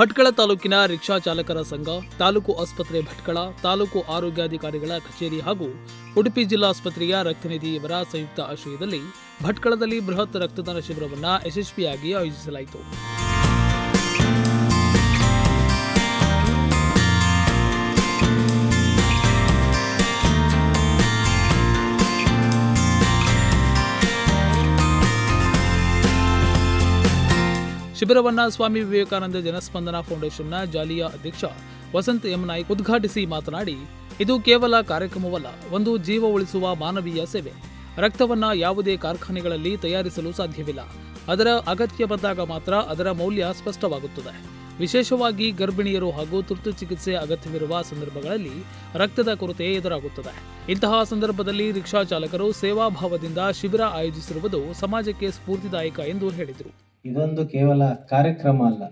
ಭಟ್ಕಳ ತಾಲೂಕಿನ ರಿಕ್ಷಾ ಚಾಲಕರ ಸಂಘ, ತಾಲೂಕು ಆಸ್ಪತ್ರೆ ಭಟ್ಕಳ, ತಾಲೂಕು ಆರೋಗ್ಯಾಧಿಕಾರಿಗಳ ಕಚೇರಿ ಹಾಗೂ ಉಡುಪಿ ಜಿಲ್ಲಾಸ್ಪತ್ರೆಯ ರಕ್ತನಿಧಿ ಇವರ ಸಂಯುಕ್ತ ಆಶ್ರಯದಲ್ಲಿ ಭಟ್ಕಳದಲ್ಲಿ ಬೃಹತ್ ರಕ್ತದಾನ ಶಿಬಿರವನ್ನು ಯಶಸ್ವಿಯಾಗಿ ಆಯೋಜಿಸಲಾಯಿತು. ಶಿಬಿರವನ್ನು ಸ್ವಾಮಿ ವಿವೇಕಾನಂದ ಜನಸ್ಪಂದನ ಫೌಂಡೇಶನ್ನ ಜಾಲಿಯಾ ಅಧ್ಯಕ್ಷ ವಸಂತ್ ಎಂ ನಾಯ್ಕ್ ಉದ್ಘಾಟಿಸಿ ಮಾತನಾಡಿ, ಇದು ಕೇವಲ ಕಾರ್ಯಕ್ರಮವಲ್ಲ, ಒಂದು ಜೀವ ಉಳಿಸುವ ಮಾನವೀಯ ಸೇವೆ. ರಕ್ತವನ್ನ ಯಾವುದೇ ಕಾರ್ಖಾನೆಗಳಲ್ಲಿ ತಯಾರಿಸಲು ಸಾಧ್ಯವಿಲ್ಲ. ಅದರ ಅಗತ್ಯ ಬಂದಾಗ ಮಾತ್ರ ಅದರ ಮೌಲ್ಯ ಸ್ಪಷ್ಟವಾಗುತ್ತದೆ. ವಿಶೇಷವಾಗಿ ಗರ್ಭಿಣಿಯರು ಹಾಗೂ ತುರ್ತು ಚಿಕಿತ್ಸೆ ಅಗತ್ಯವಿರುವ ಸಂದರ್ಭಗಳಲ್ಲಿ ರಕ್ತದ ಕೊರತೆ ಎದುರಾಗುತ್ತದೆ. ಇಂತಹ ಸಂದರ್ಭದಲ್ಲಿ ರಿಕ್ಷಾ ಚಾಲಕರು ಸೇವಾಭಾವದಿಂದ ಶಿಬಿರ ಆಯೋಜಿಸಿರುವುದು ಸಮಾಜಕ್ಕೆ ಸ್ಫೂರ್ತಿದಾಯಕ ಎಂದು ಹೇಳಿದರು. ಇದೊಂದು ಕೇವಲ ಕಾರ್ಯಕ್ರಮ ಅಲ್ಲ,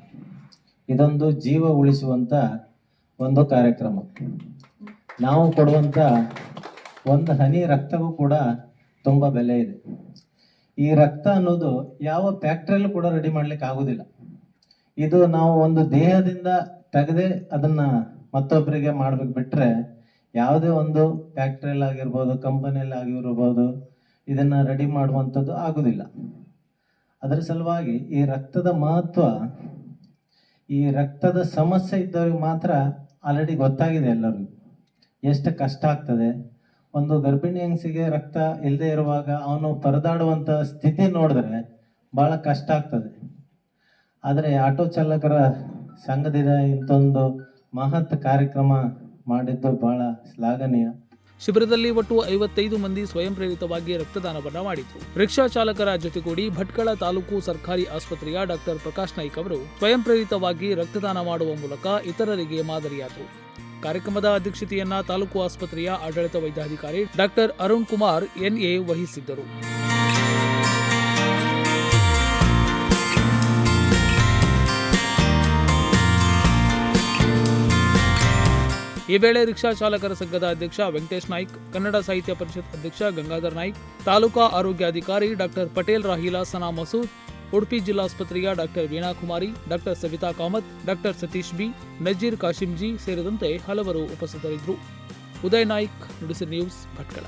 ಇದೊಂದು ಜೀವ ಉಳಿಸುವಂತ ಒಂದು ಕಾರ್ಯಕ್ರಮ. ನಾವು ಕೊಡುವಂತ ಒಂದು ಹನಿ ರಕ್ತವೂ ಕೂಡ ತುಂಬ ಬೆಲೆ ಇದೆ. ಈ ರಕ್ತ ಅನ್ನೋದು ಯಾವ ಫ್ಯಾಕ್ಟ್ರಿಯಲ್ಲೂ ಕೂಡ ರೆಡಿ ಮಾಡ್ಲಿಕ್ಕೆ ಆಗೋದಿಲ್ಲ. ಇದು ನಾವು ಒಂದು ದೇಹದಿಂದ ತೆಗೆದೇ ಅದನ್ನ ಮತ್ತೊಬ್ಬರಿಗೆ ಮಾಡ್ಬೇಕು ಬಿಟ್ರೆ ಯಾವುದೇ ಒಂದು ಫ್ಯಾಕ್ಟ್ರಿಯಲ್ಲಿ ಆಗಿರ್ಬೋದು, ಕಂಪನಿಯಲ್ಲಿ ಆಗಿರ್ಬೋದು, ಇದನ್ನ ರೆಡಿ ಮಾಡುವಂಥದ್ದು ಆಗೋದಿಲ್ಲ. ಅದರ ಸಲುವಾಗಿ ಈ ರಕ್ತದ ಮಹತ್ವ, ಈ ರಕ್ತದ ಸಮಸ್ಯೆ ಇದ್ದವ್ರಿಗೆ ಮಾತ್ರ ಆಲ್ರೆಡಿ ಗೊತ್ತಾಗಿದೆ ಎಲ್ಲರಿಗೂ ಎಷ್ಟು ಕಷ್ಟ ಆಗ್ತದೆ. ಒಂದು ಗರ್ಭಿಣಿ ಹೆಂಗಸಿಗೆ ರಕ್ತ ಇಲ್ಲದೆ ಇರುವಾಗ ಅವನು ಪರದಾಡುವಂಥ ಸ್ಥಿತಿ ನೋಡಿದ್ರೆ ಭಾಳ ಕಷ್ಟ ಆಗ್ತದೆ. ಆದರೆ ಆಟೋ ಚಾಲಕರ ಸಂಘದಿಂದ ಇಂಥೊಂದು ಮಹತ್ ಕಾರ್ಯಕ್ರಮ ಮಾಡಿದ್ದು ಭಾಳ ಶ್ಲಾಘನೀಯ. ಶಿಬಿರದಲ್ಲಿ ಒಟ್ಟು 55 ಮಂದಿ ಸ್ವಯಂ ಪ್ರೇರಿತವಾಗಿ ರಕ್ತದಾನವನ್ನ ಮಾಡಿದ್ರು. ರಿಕ್ಷಾ ಚಾಲಕರ ಜೊತೆಗೂಡಿ ಭಟ್ಕಳ ತಾಲೂಕು ಸರ್ಕಾರಿ ಆಸ್ಪತ್ರೆಯ ಡಾಕ್ಟರ್ ಪ್ರಕಾಶ್ ನಾಯ್ಕ್ ಅವರು ಸ್ವಯಂ ಪ್ರೇರಿತವಾಗಿ ರಕ್ತದಾನ ಮಾಡುವ ಮೂಲಕ ಇತರರಿಗೆ ಮಾದರಿಯಾದರು. ಕಾರ್ಯಕ್ರಮದ ಅಧ್ಯಕ್ಷತೆಯನ್ನ ತಾಲೂಕು ಆಸ್ಪತ್ರೆಯ ಆಡಳಿತ ವೈದ್ಯಾಧಿಕಾರಿ ಡಾಕ್ಟರ್ ಅರುಣ್ ಕುಮಾರ್ ಎನ್ಎ ವಹಿಸಿದ್ದರು. ಈ ವೇಳೆ ರಿಕ್ಷಾ ಚಾಲಕರ ಸಂಘದ ಅಧ್ಯಕ್ಷ ವೆಂಕಟೇಶ್ ನಾಯ್ಕ್, ಕನ್ನಡ ಸಾಹಿತ್ಯ ಪರಿಷತ್ ಅಧ್ಯಕ್ಷ ಗಂಗಾಧರ್ ನಾಯ್ಕ್, ತಾಲೂಕಾ ಆರೋಗ್ಯಾಧಿಕಾರಿ ಡಾಕ್ಟರ್ ಪಟೇಲ್ ರಾಹಿಲಾ ಸನಾ ಮಸೂದ್, ಉಡುಪಿ ಜಿಲ್ಲಾಸ್ಪತ್ರೆಯ doctor Veena Kumari, doctor Savita Kamath, doctor Satish B, Nazir Kashimji ಸೇರಿದಂತೆ ಹಲವರು ಉಪಸ್ಥಿತರಿದ್ದರು. ಉದಯ್ ನಾಯ್ಕ್, ನುಡಿಸಿರಿ ನ್ಯೂಸ್, ಭಟ್ಕಳ.